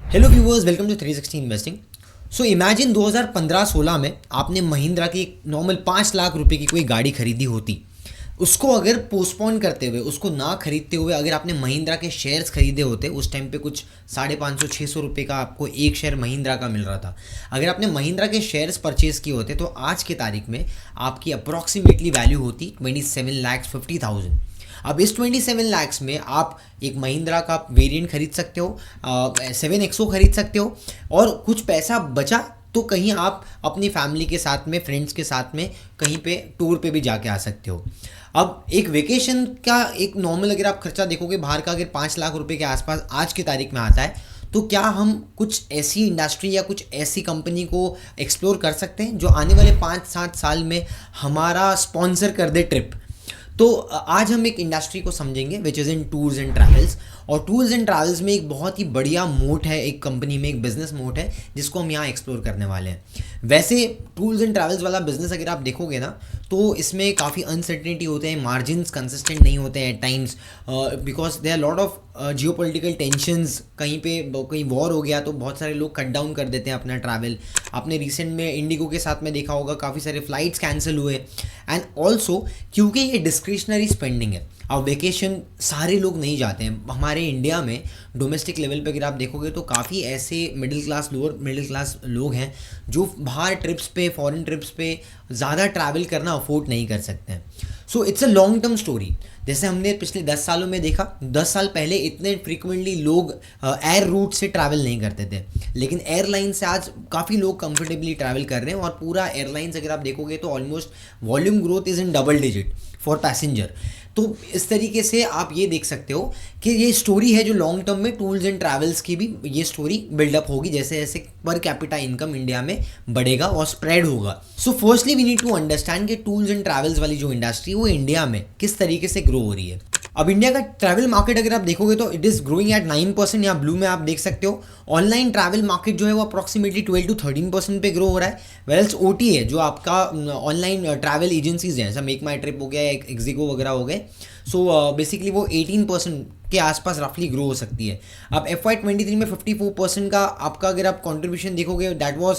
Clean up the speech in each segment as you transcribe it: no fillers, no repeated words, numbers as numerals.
Hello viewers, welcome to 360 investing. So imagine 2015-16 में आपने महिंद्रा की एक नॉर्मल 5 लाख रुपए की कोई गाड़ी खरीदी होती। उसको अगर पोस्टपोन करते हुए, उसको ना खरीदते हुए अगर आपने महिंद्रा के शेयर्स खरीदे होते, उस टाइम पे कुछ 550-600 रुपये का आपको एक शेयर महिंद्रा का मिल रहा था। अगर आपने महिंद्रा के शेयर्स परचेज किए होते तो आज की तारीख में आपकी अप्रॉक्सीमेटली वैल्यू होती 27,50,000। अब इस 27 लाख्स में आप एक महिंद्रा का वेरिएंट खरीद सकते हो, 7XO खरीद सकते हो, और कुछ पैसा बचा तो कहीं आप अपनी फैमिली के साथ में, फ्रेंड्स के साथ में कहीं पे टूर पे भी जाके आ सकते हो। अब एक वेकेशन का एक नॉर्मल अगर आप खर्चा देखोगे बाहर का, अगर 5 लाख रुपए के आसपास आज की तारीख में आता है, तो क्या हम कुछ ऐसी इंडस्ट्री या कुछ ऐसी कंपनी को एक्सप्लोर कर सकते हैं जो आने वाले 5-7 साल में हमारा स्पॉन्सर कर दे ट्रिप। तो आज हम एक इंडस्ट्री को समझेंगे which is in tours and travels. और टूर्स एंड ट्रैवल्स में एक बहुत ही बढ़िया मोट है, एक कंपनी में एक बिजनेस मोट है जिसको हम यहाँ एक्सप्लोर करने वाले हैं। वैसे टूर्स एंड ट्रैवल्स वाला बिजनेस अगर आप देखोगे ना, तो इसमें काफ़ी अनसर्टेनिटी होते हैं, मार्जिन्स कंसिस्टेंट नहीं होते हैं at times, because they are lot of geo political tensions. कहीं वॉर हो गया तो बहुत सारे लोग कट डाउन कर देते हैं अपना ट्रैवल। आपने रिसेंट में इंडिगो के साथ में देखा होगा, काफ़ी सारे फ्लाइट्स कैंसिल हुए। एंड ऑल्सो क्योंकि ये डिस्क्रिशनरी स्पेंडिंग है, अब वेकेशन सारे लोग नहीं जाते हैं। हमारे इंडिया में डोमेस्टिक लेवल पे अगर आप देखोगे तो काफ़ी ऐसे middle class, lower middle class लोग हैं जो बाहर ट्रिप्स पे, फॉरेन ट्रिप्स पे ज़्यादा ट्रैवल करना अफोर्ड नहीं कर सकते हैं। So it's a long term story. जैसे हमने पिछले 10 सालों में देखा, 10 साल पहले इतने फ्रीक्वेंटली लोग एयर रूट से ट्रैवल नहीं करते थे, लेकिन एयरलाइन से आज काफ़ी लोग कंफर्टेबली ट्रैवल कर रहे हैं। और पूरा एयरलाइंस अगर आप देखोगे तो almost volume growth is in double digit for passenger. तो इस तरीके से आप ये देख सकते हो कि ये स्टोरी है जो लॉन्ग टर्म में टूल्स एंड ट्रैवल्स की भी ये स्टोरी बिल्डअप होगी, जैसे जैसे पर कैपिटा इनकम इंडिया में बढ़ेगा और स्प्रेड होगा। So firstly we need to understand कि टूल्स एंड ट्रैवल्स वाली जो इंडस्ट्री वो इंडिया में किस तरीके से ग्रो हो रही है। अब इंडिया का ट्रैवल मार्केट अगर आप देखोगे तो इट इज़ ग्रोइंग एट 9%। यहाँ ब्लू में आप देख सकते हो। ऑनलाइन ट्रैवल मार्केट जो है वो अप्रॉक्सीमेटली 12-13% पे ग्रो हो रहा है। वेल्स OTA है जो आपका ऑनलाइन ट्रैवल एजेंसीज हैं, जैसा मेक माई ट्रिप हो गया, एक्जिगो वगैरह हो गए। सो बेसिकली वो 18% के आसपास रफली ग्रो हो सकती है। अब FY23 में 54% का आपका अगर आप कंट्रीब्यूशन देखोगे, that was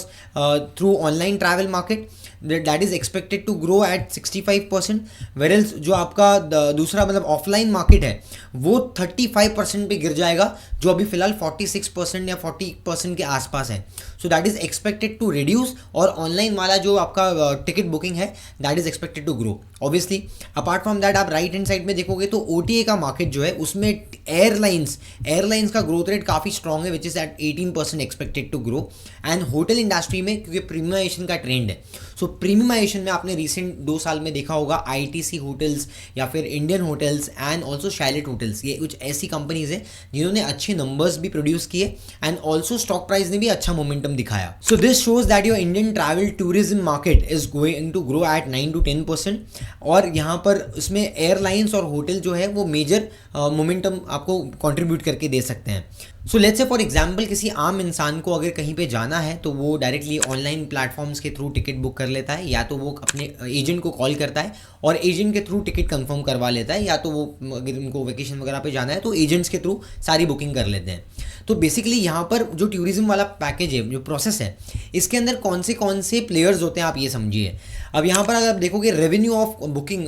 through online travel market, that is expected to grow at 65%। वेरल्स जो आपका दूसरा मतलब ऑफलाइन मार्केट है वो 35% पे गिर जाएगा, जो अभी फिलहाल 46% या 40% के आसपास है। So that is expected to reduce. और ऑनलाइन वाला जो आपका टिकट बुकिंग है that is expected to grow obviously. Apart from that आप राइट हैंड साइड में देखोगे तो OTA का मार्केट जो है उसमें एयरलाइंस का ग्रोथ रेट काफ़ी स्ट्रॉन्ग है, which is at 18% expected to grow. And hotel industry में क्योंकि प्रीमियमाइजेशन का ट्रेंड है, सो प्रीमियमाइजेशन में आपने रिसेंट 2 साल में देखा होगा ITC होटल्स या फिर Indian hotels and also chalet hotels, ये कुछ ऐसी कंपनीज हैं जिन्होंने अच्छे नंबर्स भी प्रोड्यूस किए एंड ऑल्सो स्टॉक प्राइस ने भी अच्छा मोमेंटम दिखाया। So this shows that your Indian travel tourism market is going to grow at 9-10%। और यहाँ पर उसमें एयरलाइंस और होटल जो है वो मेजर मोमेंटम आपको कंट्रीब्यूट करके दे सकते हैं। So let's say for example किसी आम इंसान को अगर कहीं पे जाना है तो वो डायरेक्टली ऑनलाइन प्लेटफॉर्म्स के थ्रू टिकट बुक कर लेता है, या तो वो अपने एजेंट को कॉल करता है और एजेंट के थ्रू टिकट कंफर्म करवा लेता है, या तो वो अगर उनको वेकेशन वगैरह पे जाना है तो एजेंट्स के थ्रू सारी बुकिंग कर लेते हैं। तो बेसिकली यहाँ पर जो टूरिज्म वाला पैकेज है, जो प्रोसेस है, इसके अंदर कौन से प्लेयर्स होते हैं आप ये समझिए। अब यहाँ पर अगर आप देखोगे रेवेन्यू ऑफ बुकिंग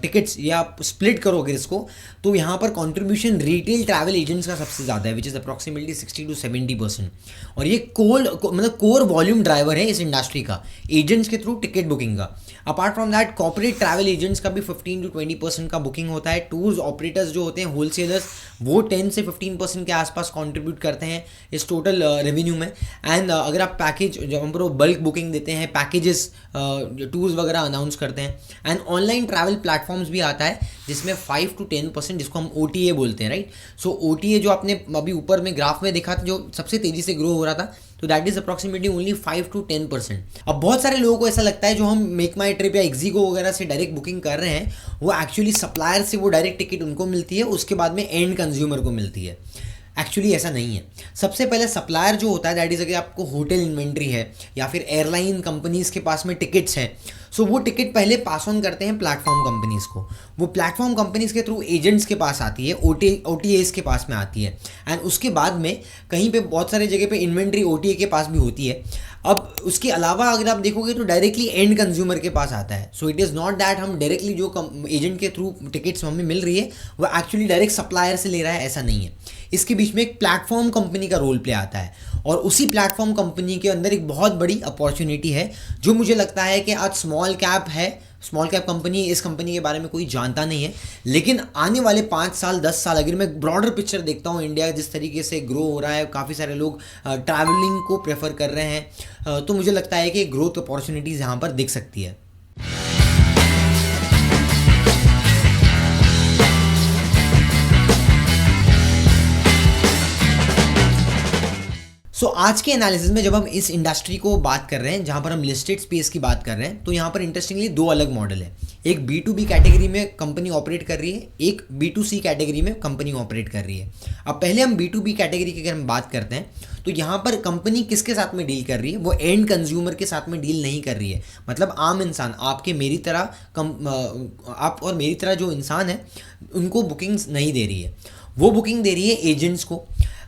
टिकट्स या स्प्लिट करोगे इसको, तो यहाँ पर कंट्रीब्यूशन रिटेल ट्रैवल एजेंट्स का सबसे ज़्यादा है, विच इज़ अप्रॉक्सीमेटली 60-70%। और ये कोर वॉल्यूम ड्राइवर है इस इंडस्ट्री का, एजेंट्स के थ्रू टिकट बुकिंग का। Apart from that corporate travel agents का भी 15-20% का बुकिंग होता है। टूर्स ऑपरेटर्स जो होते हैं, होलसेलर्स, वो 10-15% के आसपास कंट्रीब्यूट करते हैं इस टोटल रेवेन्यू में। एंड अगर आप पैकेज जब हम बल्क बुकिंग देते हैं, पैकेजेस टूर्स वगैरह अनाउंस करते हैं। एंड ऑनलाइन ट्रैवल प्लेटफॉर्म्स भी आता है जिसमें 5-10%, जिसको हम OTA बोलते हैं, राइट। सो OTA जो आपने अभी ऊपर में ग्राफ में देखा था, जो सबसे तेज़ी से ग्रो हो रहा था, तो दैट इज़ अप्रॉक्सीमेटली ओनली 5-10%। अब बहुत सारे लोगों को ऐसा लगता है जो हम मेक माई ट्रिप या एक्जिगो वगैरह से डायरेक्ट बुकिंग कर रहे हैं, वो एक्चुअली सप्लायर से वो डायरेक्ट टिकट उनको मिलती है, उसके बाद में एंड कंज्यूमर को मिलती है। एक्चुअली ऐसा नहीं है। सबसे पहले सप्लायर जो होता है दैट इज़, अगर आपको होटल इन्वेंट्री है या फिर एयरलाइन कंपनीज़ के पास में टिकट्स हैं, सो वो टिकट पहले पास ऑन करते हैं प्लेटफॉर्म कंपनीज़ को। वो प्लेटफॉर्म कंपनीज़ के थ्रू एजेंट्स के पास आती है, OTAs के पास में आती है, एंड उसके बाद में कहीं पे बहुत सारे जगह पे इन्वेंट्री OTA के पास भी होती है। अब उसके अलावा अगर आप देखोगे तो डायरेक्टली एंड कंज्यूमर के पास आता है। So it is not that हम डायरेक्टली जो एजेंट के थ्रू टिकट्स हमें मिल रही है वो एक्चुअली डायरेक्ट सप्लायर से ले रहा है, ऐसा नहीं है। इसके बीच में एक प्लेटफॉर्म कंपनी का रोल प्ले आता है, और उसी प्लेटफॉर्म कंपनी के अंदर एक बहुत बड़ी अपॉर्चुनिटी है जो मुझे लगता है कि आज स्मॉल कैप कंपनी, इस कंपनी के बारे में कोई जानता नहीं है, लेकिन आने वाले 5 साल 10 साल अगर मैं ब्रॉडर पिक्चर देखता हूँ, इंडिया जिस तरीके से ग्रो हो रहा है, काफ़ी सारे लोग ट्रैवलिंग को प्रेफर कर रहे हैं, तो मुझे लगता है कि ग्रोथ अपॉर्चुनिटीज़ यहाँ पर दिख सकती है। आज के एनालिसिस में जब हम इस इंडस्ट्री को बात कर रहे हैं जहाँ पर हम लिस्टेड स्पेस की बात कर रहे हैं, तो यहाँ पर इंटरेस्टिंगली 2 अलग मॉडल है। एक B2B कैटेगरी में कंपनी ऑपरेट कर रही है, एक B2C कैटेगरी में कंपनी ऑपरेट कर रही है। अब पहले हम B2B कैटेगरी की अगर हम बात करते हैं, तो यहाँ पर कंपनी किसके साथ में डील कर रही है? वो एंड कंज्यूमर के साथ में डील नहीं कर रही है। मतलब आम इंसान, आप और मेरी तरह जो इंसान है, उनको बुकिंग्स नहीं दे रही है। वो बुकिंग दे रही है एजेंट्स को।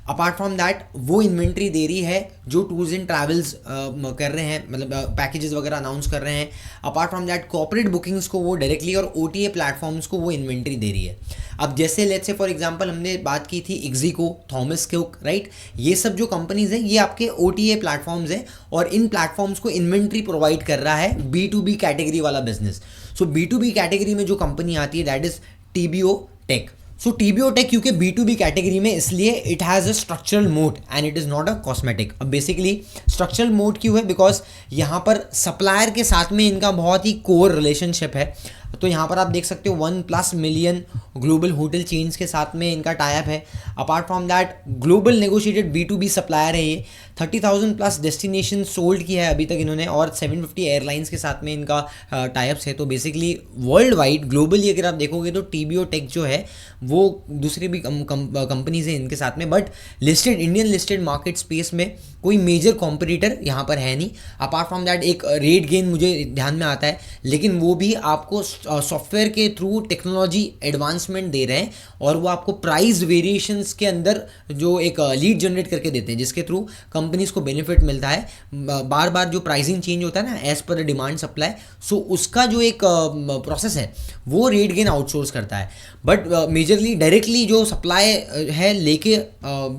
अपार्ट फ्रॉम दैट वो इन्वेंट्री दे रही है जो टूर्स एंड ट्रैवल्स कर रहे हैं, मतलब पैकेजेस वगैरह अनाउंस कर रहे हैं। Apart from that corporate bookings को वो डायरेक्टली और OTA प्लेटफॉर्म्स को वो इन्वेंट्री दे रही है। अब जैसे लेट्स से फॉर एग्जांपल हमने बात की थी इक्जिको, थॉमस कुक, राइट, ये सब जो कंपनीज हैं ये आपके OTA प्लेटफॉर्म्स हैं, और इन प्लेटफॉर्म्स को इन्वेंट्री प्रोवाइड कर रहा है B2B कैटेगरी वाला बिजनेस। सो B2B कैटेगरी में जो कंपनी आती है that is TBO tech. So TBO tech क्योंकि B2B कैटेगरी में, इसलिए it has a structural mode and it is not a cosmetic. अब बेसिकली स्ट्रक्चरल मोड क्यों है? बिकॉज यहाँ पर सप्लायर के साथ में इनका बहुत ही कोर रिलेशनशिप है। तो यहाँ पर आप देख सकते हो 1+ मिलियन ग्लोबल होटल चेन्स के साथ में इनका टाइप है। Apart from that global negotiated B2B supplier है ये। 30,000+ डेस्टिनेशन सोल्ड किया है अभी तक इन्होंने, और 750 एयरलाइंस के साथ में इनका टाइप्स है। तो बेसिकली वर्ल्ड वाइड ग्लोबली अगर आप देखोगे तो TBO टेक जो है वो दूसरी भी कंपनीज हैं इनके साथ में, but Indian listed market space में कोई मेजर कॉम्पिटिटर यहाँ पर है नहीं। अपार्ट फ्रॉम दैट एक रेट गेन मुझे ध्यान में आता है, लेकिन वो भी आपको सॉफ्टवेयर के थ्रू टेक्नोलॉजी एडवांसमेंट दे रहे हैं, और वो आपको प्राइस वेरिएशंस के अंदर जो एक लीड जनरेट करके देते हैं, जिसके थ्रू कंपनीज को बेनिफिट मिलता है। बार बार जो प्राइसिंग चेंज होता है ना as per the demand supply, सो उसका जो एक प्रोसेस है वो रेट गेन आउटसोर्स करता है। बट मेजरली डायरेक्टली जो सप्लाई है लेके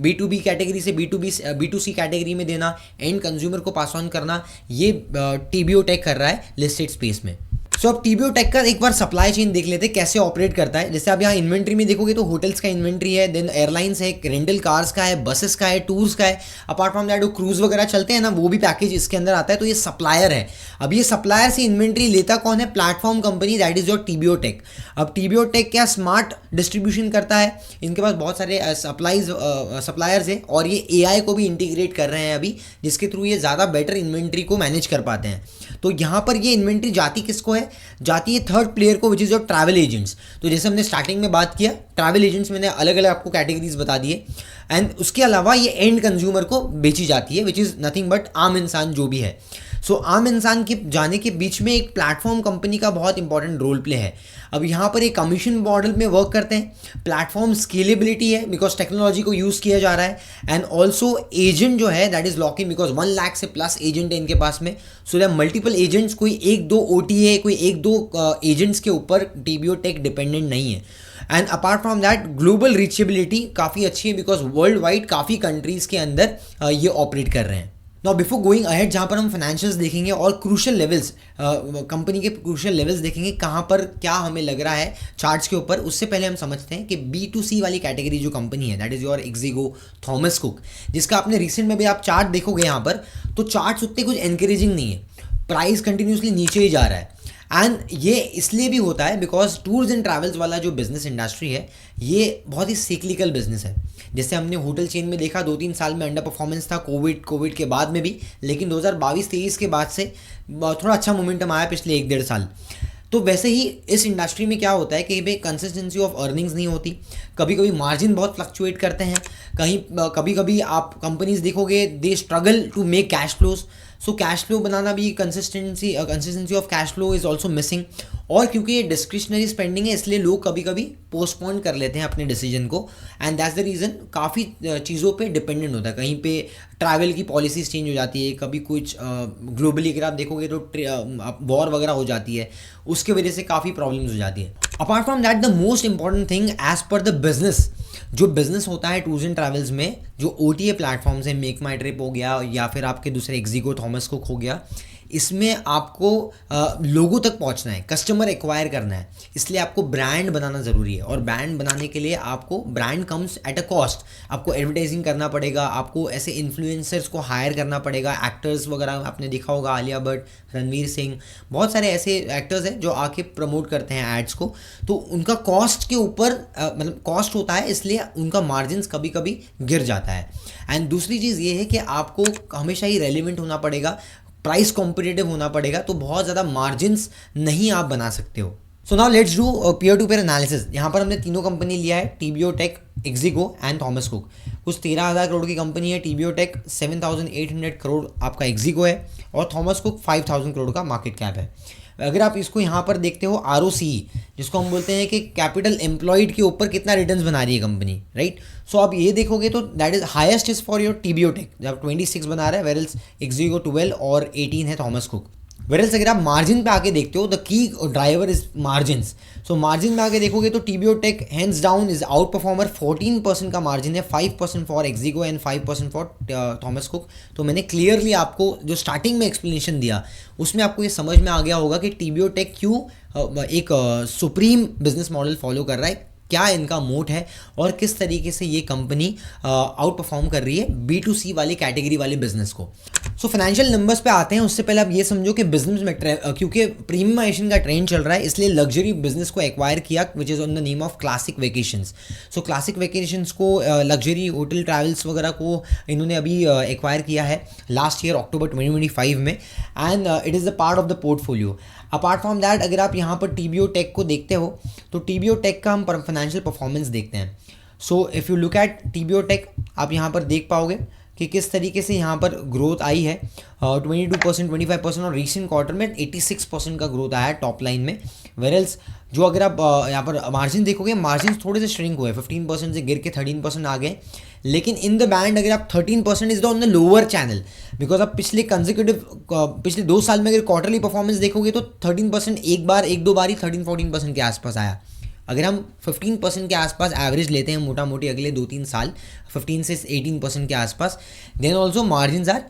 B2B कैटेगरी से B2C कैटेगरी में देना, एंड कंज्यूमर को पास ऑन करना, ये TBO टेक कर रहा है लिस्टेड स्पेस में। सो अब TBO टेक का एक बार सप्लाई चेन देख लेते हैं कैसे ऑपरेट करता है। जैसे आप यहाँ इन्वेंट्री में देखोगे तो होटल्स का इन्वेंट्री है, देन एयरलाइंस है, रेंटल कार्स का है, बसेस का है, टूर्स का है। अपार्ट फ्रॉम दैट क्रूज वगैरह चलते हैं ना, वो भी पैकेज इसके अंदर आता है। तो ये सप्लायर है। अब ये सप्लायर से इन्वेंट्री लेता कौन है? Platform company, that is your TBO tech. अब TBO टेक क्या स्मार्ट डिस्ट्रीब्यूशन करता है, इनके पास बहुत सारे सप्लायर्स है, और ये AI को भी इंटीग्रेट कर रहे हैं अभी, जिसके थ्रू ये ज़्यादा बेटर इन्वेंट्री को मैनेज कर पाते हैं। तो यहाँ पर ये इन्वेंट्री जाती किसको है? जाती है थर्ड प्लेयर को, which is your travel agents. तो जैसे हमने स्टार्टिंग में बात किया, ट्रैवल एजेंट्स मैंने अलग अलग आपको कैटेगरीज बता दिए, एंड उसके अलावा ये एंड कंज्यूमर को बेची जाती है, विच इज़ नथिंग बट आम इंसान जो भी है। सो आम इंसान के जाने के बीच में एक प्लेटफॉर्म कंपनी का बहुत इंपॉर्टेंट रोल प्ले है। अब यहाँ पर एक कमीशन मॉडल में वर्क करते हैं। प्लेटफॉर्म स्केलेबिलिटी है बिकॉज टेक्नोलॉजी को यूज़ किया जा रहा है, एंड ऑल्सो एजेंट जो है that is lock in, because 1 lakh से प्लस एजेंट है इनके पास में। सो दैट मल्टीपल एजेंट्स, कोई 1-2 OTA, कोई 1-2 एजेंट्स के ऊपर TBO टेक डिपेंडेंट नहीं है। And apart from that global reachability काफ़ी अच्छी है, बिकॉज वर्ल्ड वाइड काफ़ी कंट्रीज़ के अंदर ये ऑपरेट कर रहे हैं। नाउ बिफोर गोइंग अहेड, जहाँ पर हम फाइनेंशियल्स देखेंगे और क्रूशियल लेवल्स, कंपनी के क्रूशियल लेवल्स देखेंगे कहाँ पर क्या हमें लग रहा है चार्ट्स के ऊपर, उससे पहले हम समझते हैं कि B2C वाली कैटेगरी जो कंपनी है that is your Ixigo, Thomas Cook, जिसका आपने रिसेंट में भी आप चार्ट देखोगे यहाँ पर, तो चार्ट्स उतने कुछ एनकरेजिंग नहीं है। प्राइस कंटिन्यूसली नीचे ही जा रहा है, एंड ये इसलिए भी होता है बिकॉज टूर्स एंड ट्रैवल्स वाला जो बिजनेस इंडस्ट्री है ये बहुत ही सिक्लिकल बिजनेस है। जैसे हमने होटल चेन में देखा 2-3 साल में अंडर परफॉर्मेंस था, कोविड के बाद में भी, लेकिन 2022-23 के बाद से थोड़ा अच्छा मोमेंटम आया पिछले 1-1.5 साल। तो वैसे ही इस इंडस्ट्री में क्या होता है कि भाई कंसिस्टेंसी ऑफ अर्निंग्स नहीं होती, कभी कभी मार्जिन बहुत फ्लक्चुएट करते हैं, कहीं कभी कभी आप कंपनीज देखोगे they struggle to make cash flows, so cash flow बनाना भी consistency of cash flow is also missing. और क्योंकि ये डिस्क्रिशनरी स्पेंडिंग है इसलिए लोग कभी कभी पोस्टपोन कर लेते हैं अपने डिसीजन को, एंड दैट्स द रीज़न काफ़ी चीज़ों पे डिपेंडेंट होता है। कहीं पे ट्रैवल की पॉलिसीज चेंज हो जाती है, कभी कुछ ग्लोबली अगर आप देखोगे तो वॉर वगैरह हो जाती है, उसके वजह से काफ़ी प्रॉब्लम्स हो जाती है। Apart from that the most important thing as per the business, जो बिजनेस होता है टूर्स एंड ट्रैवल्स में, जो OTA प्लेटफॉर्म्स हैं, मेक माई ट्रिप हो गया या फिर आपके दूसरे एक्जिगो, थॉमस कुक हो गया, इसमें आपको लोगों तक पहुंचना है, कस्टमर एक्वायर करना है, इसलिए आपको ब्रांड बनाना ज़रूरी है। और ब्रांड बनाने के लिए आपको brand comes at a cost, आपको एडवर्टाइजिंग करना पड़ेगा, आपको ऐसे इन्फ्लुएंसर्स को हायर करना पड़ेगा, एक्टर्स वगैरह आपने देखा होगा, आलिया भट्ट, रणवीर सिंह, बहुत सारे ऐसे एक्टर्स हैं जो आके प्रमोट करते हैं एड्स को, तो उनका कॉस्ट के ऊपर मतलब कॉस्ट होता है, इसलिए उनका मार्जिन्स कभी कभी गिर जाता है। एंड दूसरी चीज़ ये है कि आपको हमेशा ही रेलिवेंट होना पड़ेगा, प्राइस कॉम्पिटिटिव होना पड़ेगा, तो बहुत ज़्यादा मार्जिन्स नहीं आप बना सकते हो। So now let's do peer to peer analysis. यहाँ पर हमने तीनों कंपनी लिया है, TBO tech, Ixigo and Thomas Cook. कुछ 13,000 करोड़ की कंपनी है TBO टेक, 7,800 करोड़ आपका एक्जिगो है, और थॉमस कुक 5,000 करोड़ का मार्केट कैप है। अगर आप इसको यहाँ पर देखते हो ROCE, जिसको हम बोलते हैं कि कैपिटल एम्प्लॉयड के ऊपर कितना रिटर्न्स बना रही है कंपनी, राइट। सो आप ये देखोगे तो that is highest is for your TBO tech, जब 26 बना रहा है, वेरल्स एक्जिगो 12 और 18 है थॉमस कुक। वेरल्स अगर आप मार्जिन पे आके देखते हो, the key driver is margins. So margin में आके देखोगे तो TBO tech hands down is outperformer, 14% का मार्जिन है, 5% for Ixigo and 5% for Thomas Cook. तो मैंने क्लियरली आपको जो स्टार्टिंग में एक्सप्लेनेशन दिया उसमें आपको ये समझ में आ गया होगा कि TBO टेक क्यों एक सुप्रीम बिजनेस मॉडल फॉलो कर रहा है, क्या इनका मोट है, और किस तरीके से ये कंपनी आउट परफॉर्म कर रही है B2C वाली कैटेगरी वाले बिजनेस को। सो फाइनेंशियल नंबर्स पे आते हैं, उससे पहले आप ये समझो कि बिजनेस में क्योंकि प्रीमियमाइजेशन का ट्रेंड चल रहा है, इसलिए लग्जरी बिजनेस को एक्वायर किया, which is on the name of classic vacations. So classic vacations को लग्जरी होटल ट्रैवल्स वगैरह को इन्होंने अभी एक्वायर किया है लास्ट ईयर अक्टूबर 2025 में, and it is the part of the portfolio. Apart from that अगर आप यहाँ पर TBO टेक को देखते हो तो TBO टेक का हम फाइनेंशियल परफॉर्मेंस देखते हैं। So if you look at TBO tech, आप यहाँ पर देख पाओगे कि किस तरीके से यहाँ पर ग्रोथ आई है, 22%, 25%, और रिसेंट क्वार्टर में 86% का ग्रोथ आया है टॉप लाइन में। वेरल्स जो अगर आप यहाँ पर मार्जिन देखोगे, मार्जिन थोड़े से श्रिंक हुए, 15% से गिर के 13% आ गए, लेकिन इन द बैंड अगर आप 13% is the on the lower channel, because आप पिछले 2 साल में अगर क्वार्टरली परफॉर्मेंस देखोगे तो 13% एक दो बार ही 13-14% के आसपास आया। अगर हम 15% के आसपास एवरेज लेते हैं मोटा मोटी अगले 2-3 साल, 15 से 18% के आसपास, then also margin are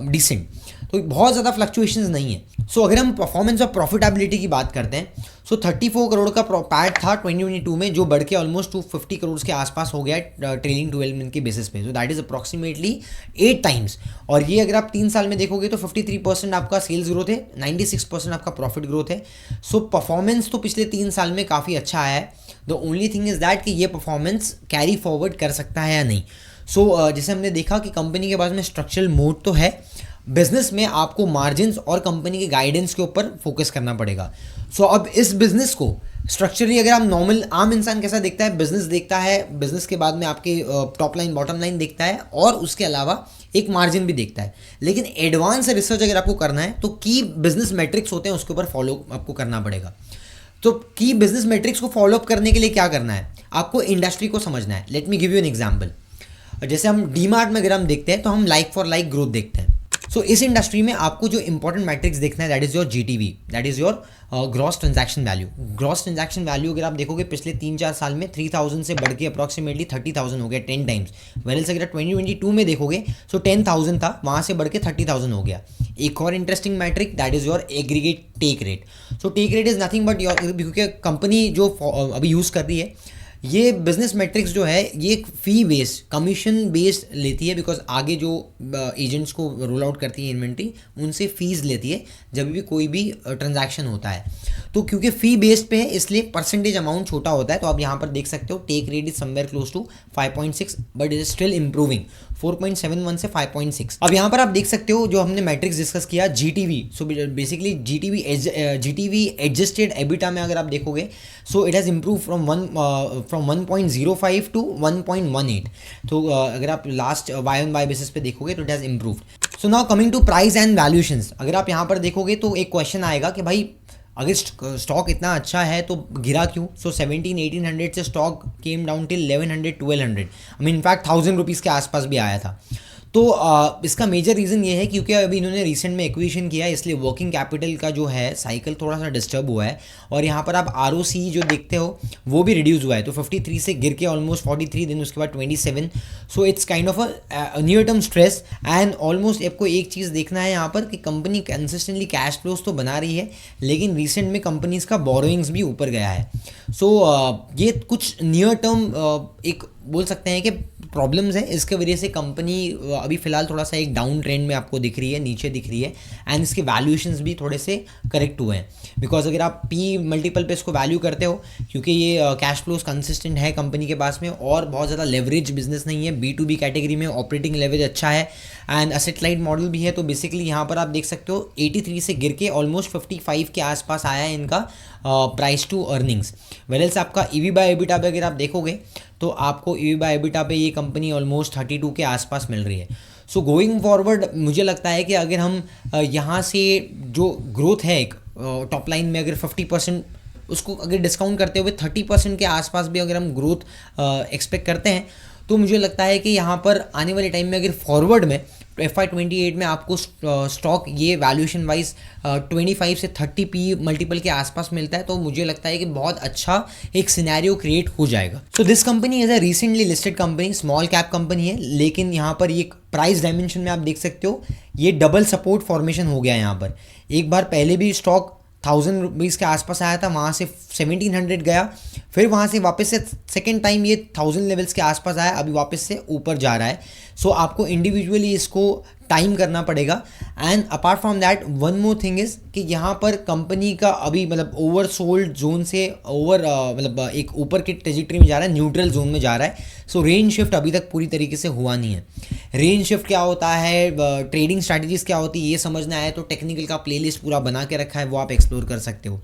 decent, तो बहुत ज़्यादा फ्लक्चुएशंस नहीं है। सो अगर हम परफॉर्मेंस और प्रॉफिटेबिलिटी की बात करते हैं, सो 34 करोड़ का पैट था 2022 में, जो बढ़ के ऑलमोस्ट 250 करोड़ के आसपास हो गया ट्रेलिंग 12 मंथ के बेसिस पे, so that is approximately 8 times. और ये अगर आप 3 साल में देखोगे तो 53% आपका सेल्स ग्रोथ है, 96% आपका प्रॉफिट ग्रोथ है। सो परफॉर्मेंस तो पिछले 3 साल में काफ़ी अच्छा आया है। The only thing is that कि ये परफॉर्मेंस कैरी फॉरवर्ड कर सकता है या नहीं। सो जैसे हमने देखा कि कंपनी के पास में स्ट्रक्चरल मोड तो है, बिजनेस में आपको मार्जिन्स और कंपनी के गाइडेंस के ऊपर फोकस करना पड़ेगा। सो अब इस बिजनेस को स्ट्रक्चरली अगर हम नॉर्मल आम इंसान कैसा देखता है, बिजनेस देखता है, बिजनेस के बाद में आपके टॉप लाइन बॉटम लाइन देखता है, और उसके अलावा एक मार्जिन भी देखता है। लेकिन एडवांस रिसर्च अगर आपको करना है तो की बिजनेस मैट्रिक्स होते हैं, उसके ऊपर फॉलो आपको करना पड़ेगा। तो की बिजनेस मैट्रिक्स को फॉलो अप करने के लिए क्या करना है, आपको इंडस्ट्री को समझना है। Let me give you an example. जैसे हम डीमार्ट में अगर हम देखते हैं तो हम लाइक फॉर लाइक ग्रोथ देखते हैं। सो इस इंडस्ट्री में आपको जो इंपॉर्टेंट मैट्रिक्स देखना है, that is your GTV, that is your gross transaction value. Gross transaction value अगर आप देखोगे पिछले 3-4 साल में 3,000 से बढ़ के अप्रॉक्सीमेटली 30,000 हो गया, 10 टाइम्स। वेरल्स अगर 2022 में देखोगे सो 10,000 था, वहाँ से बढ़ के 30,000 हो गया। एक और interesting metric, that is your aggregate take rate. So take rate is nothing but your, क्योंकि कंपनी जो अभी यूज़ कर रही है, ये बिजनेस मैट्रिक्स जो है ये फ़ी बेस्ड, कमीशन बेस्ड लेती है, बिकॉज आगे जो एजेंट्स को रोल आउट करती है इन्वेंट्री, उनसे फीस लेती है जब भी कोई भी ट्रांजैक्शन होता है। तो क्योंकि फ़ी बेस्ड पे है इसलिए परसेंटेज अमाउंट छोटा होता है। तो आप यहाँ पर देख सकते हो take rate is somewhere close to 5.6 but is still improving 4.71 से 5.6। अब यहाँ पर आप देख सकते हो जो हमने मैट्रिक्स डिस्कस किया GTV, so basically GTV adjusted EBITDA में अगर आप देखोगे so it has improve from 1.05 to 1.18। तो अगर आप लास्ट Y-on-Y बेसिस पे देखोगे तो it has improved. So now coming to price and valuations, अगर आप यहाँ पर देखोगे तो एक क्वेश्चन आएगा कि भाई अगर स्टॉक इतना अच्छा है तो गिरा क्यों। सो 1700-1800 से stock came down till 1100-1200, I mean in fact 1000 rupees के आसपास भी आया था। तो इसका मेजर रीज़न ये है क्योंकि अभी इन्होंने रिसेंट में एक्विजिशन किया है, इसलिए वर्किंग कैपिटल का जो है साइकिल थोड़ा सा डिस्टर्ब हुआ है। और यहाँ पर आप ROC जो देखते हो वो भी रिड्यूस हुआ है, तो 53 से गिर के ऑलमोस्ट 43, दिन उसके बाद 27। So it's kind of a near term stress and almost आपको एक चीज़ देखना है यहाँ पर कि कंपनी कंसिस्टेंटली कैश फ्लोज तो बना रही है, लेकिन रिसेंट में कंपनीज का बोरोइंग्स भी ऊपर गया है। सो ये कुछ नियर टर्म एक बोल सकते हैं कि प्रॉब्लम्स है, इसके वजह से कंपनी अभी फ़िलहाल थोड़ा सा एक डाउन ट्रेंड में आपको दिख रही है, नीचे दिख रही है। एंड इसके वैल्यूएशंस भी थोड़े से करेक्ट हुए हैं, बिकॉज अगर आप P मल्टीपल पे इसको वैल्यू करते हो, क्योंकि ये कैश फ्लोज कंसिस्टेंट है कंपनी के पास में और बहुत ज़्यादा लेवरेज बिजनेस नहीं है, B2B कैटेगरी में ऑपरेटिंग लेवरेज अच्छा है एंड असेट लाइट मॉडल भी है। तो बेसिकली यहाँ पर आप देख सकते हो 83 से गिर के ऑलमोस्ट 55 के आसपास आया है इनका प्राइस टू अर्निंग्स। वेल्स आपका EV बाय एबिटा पे अगर आप देखोगे तो आपको EV बाय एबिटा पे ये कंपनी ऑलमोस्ट 32 के आसपास मिल रही है। सो गोइंग फॉरवर्ड मुझे लगता है कि अगर हम यहाँ से जो ग्रोथ है एक टॉप लाइन में अगर 50% उसको अगर डिस्काउंट करते हुए 30% के आसपास भी अगर हम ग्रोथ एक्सपेक्ट करते हैं, तो मुझे लगता है कि यहाँ पर आने वाले टाइम में अगर फॉरवर्ड में FY28 में आपको स्टॉक ये वैल्यूएशन वाइज 25 से 30 P मल्टीपल के आसपास मिलता है, तो मुझे लगता है कि बहुत अच्छा एक सिनेरियो क्रिएट हो जाएगा। So this company is a recently listed company, small cap company है, लेकिन यहाँ पर ये प्राइस डायमेंशन में आप देख सकते हो ये डबल सपोर्ट फॉर्मेशन हो गया है। यहाँ पर एक बार पहले भी स्टॉक 1000 रुपीज़ के आसपास आया था, वहाँ से 1700 गया, फिर वहाँ से वापस से सेकेंड टाइम ये 1000 लेवल्स के आसपास आया, अभी वापस से ऊपर जा रहा है। सो आपको इंडिविजुअली इसको टाइम करना पड़ेगा। And apart from that one more thing is कि यहाँ पर कंपनी का अभी मतलब ओवर सोल्ड जोन से मतलब एक ऊपर की ट्रेजेक्टरी में जा रहा है, न्यूट्रल जोन में जा रहा है। सो रेंज शिफ्ट अभी तक पूरी तरीके से हुआ नहीं है। रेंज शिफ्ट क्या होता है, ट्रेडिंग स्ट्रैटेजीज क्या होती है, ये समझना है तो टेक्निकल का प्लेलिस्ट पूरा बना के रखा है, वो आप एक्सप्लोर कर सकते हो।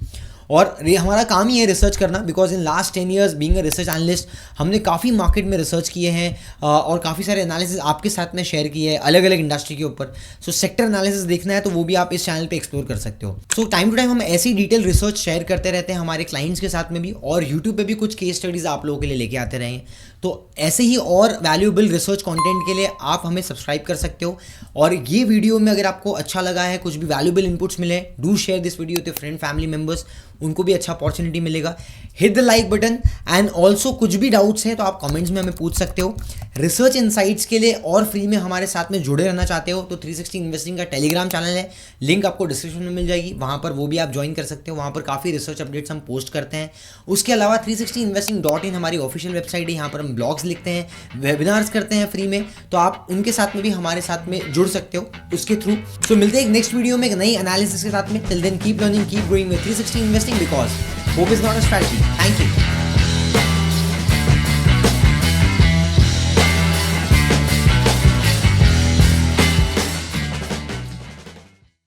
और हमारा काम ही है रिसर्च करना, because in last 10 years being a research analyst हमने काफ़ी मार्केट में रिसर्च किए हैं और काफ़ी सारे एनालिसिस आपके साथ में शेयर किए हैं अलग अलग इंडस्ट्री के ऊपर। सो सेक्टर एनालिसिस देखना है तो वो भी आप इस चैनल पे एक्सप्लोर कर सकते हो। सो टाइम टू टाइम हम ऐसी डिटेल रिसर्च शेयर करते रहते हैं हमारे क्लाइंट्स के साथ में भी, और यूट्यूब पे भी कुछ केस स्टडीज़ आप लोगों के लिए लेके आते रहेंगे। तो ऐसे ही और वैल्यूएबल रिसर्च कंटेंट के लिए आप हमें सब्सक्राइब कर सकते हो। और ये वीडियो में अगर आपको अच्छा लगा है, कुछ भी वैल्यूएबल इनपुट्स मिले, do share this video with friend family members, उनको भी अच्छा अपॉर्चुनिटी मिलेगा। Hit the like button and also कुछ भी डाउट्स हैं तो आप कमेंट्स में हमें पूछ सकते हो। रिसर्च इनसाइट्स के लिए और फ्री में हमारे साथ में जुड़े रहना चाहते हो तो 360 इन्वेस्टिंग का टेलीग्राम चैनल है, लिंक आपको डिस्क्रिप्शन में मिल जाएगी, वहाँ पर वो भी आप ज्वाइन कर सकते हो। वहाँ पर काफ़ी रिसर्च अपडेट्स हम पोस्ट करते हैं। उसके अलावा 360investing.in हमारी ऑफिशियल वेबसाइट है, यहाँ पर हम ब्लॉग्स लिखते हैं, वेबिनार्स करते हैं फ्री में, तो आप उनके साथ में भी हमारे साथ में जुड़ सकते हो उसके थ्रू। सो मिलते हैं एक नेक्स्ट वीडियो में एक नई एनालिसिस के साथ में। Till then keep learning, keep growing with 360 investing, because hope is not a strategy. Thank you.